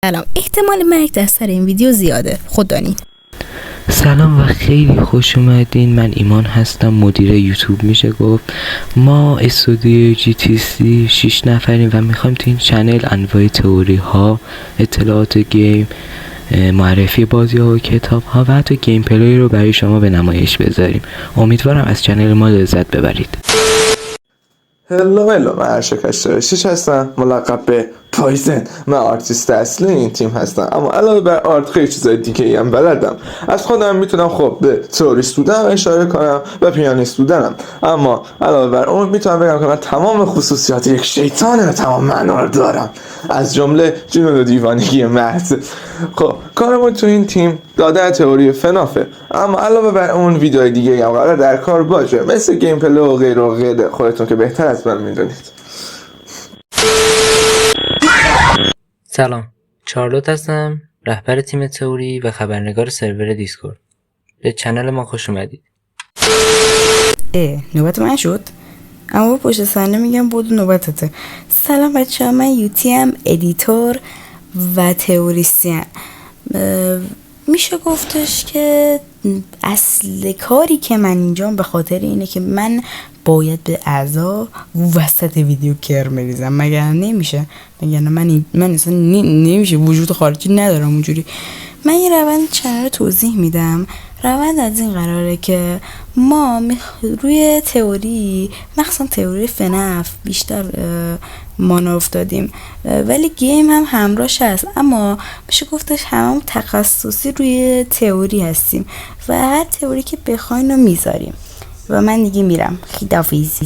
سلام. احتمال مرگ در سر این ویدیو زیاده، خود دانید. سلام و خیلی خوش اومدین. من ایمان هستم، مدیر یوتیوب میشه گفت. ما استودیو GTC 6 نفریم و میخوایم تو این چنل انواع تئوری ها، اطلاعات گیم، معرفی بازی ها و کتاب ها و حتی گیم پلی رو برای شما به نمایش بذاریم. امیدوارم از چنل ما لذت ببرید. هلو من ارشد 6 هستم، ملقب به پایزن. من آرتیست اصلی این تیم هستم، اما علاوه بر آرت خیلی چیزای دیگه ای هم بلدم. از خودم میتونم خب به تئوریست بودنم اشاره کنم و پیانیست بودنم، اما علاوه بر اون میتونم بگم که من تمام خصوصیات یک شیطان به تمام معنا رو دارم، از جمله جنون و دیوانگی محض. خب کارمون تو این تیم داده تئوری فنافه، اما علاوه بر اون ویدیوهای دیگه هم قرار در کار باشه، مثل گیم پلی و غیره و غیره، خودتون که بهتر از من میدونید. سلام، چارلوت هستم، رهبر تیم تئوری و خبرنگار سرور دیسکورد. به چنل ما خوش اومدید. نوبت من شد، اما پشت صحنه میگم بود نوبتته. سلام بچه‌ها، من یوتی ام، ادیتور و تئوریسین. میشه گفتش که اصل کاری که من اینجام به خاطر اینه که من باید به اعضا وسط ویدیو کر میریزم، مگر نمیشه؟ مگر من اصلا نمیشه، وجود خارجی ندارم اونجوری. من یه روند چنل رو توضیح میدم. روند از این قراره که ما روی تئوری، مخصوصا تئوری فنف، بیشتر مانا افتادیم، ولی گیم هم همراهش هست، اما میشه گفتش هممون تخصصی روی تئوری هستیم و هر تئوری که بخواین رو میذاریم. و من دیگه میرم، خداحافظ.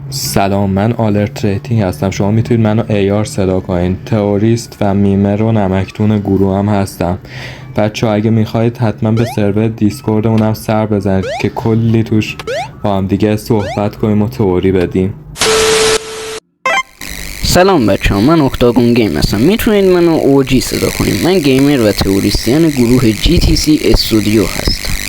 سلام، من آلرت ریتینگ هستم. شما میتونید منو ایار صدا کنین. تئوریست و میمر و نمکتون گروه هم هستم. بچه ها اگه میخواید حتما به سرور دیسکوردمون هم سر بزنید که کلی توش با هم دیگه صحبت کنیم و تئوری بدیم. سلام بچه ها، من اکتاگون گیم هستم. میتونید منو اوجی صدا کنید. من گیمر و تئوریسین گروه GTC استودیو هستم.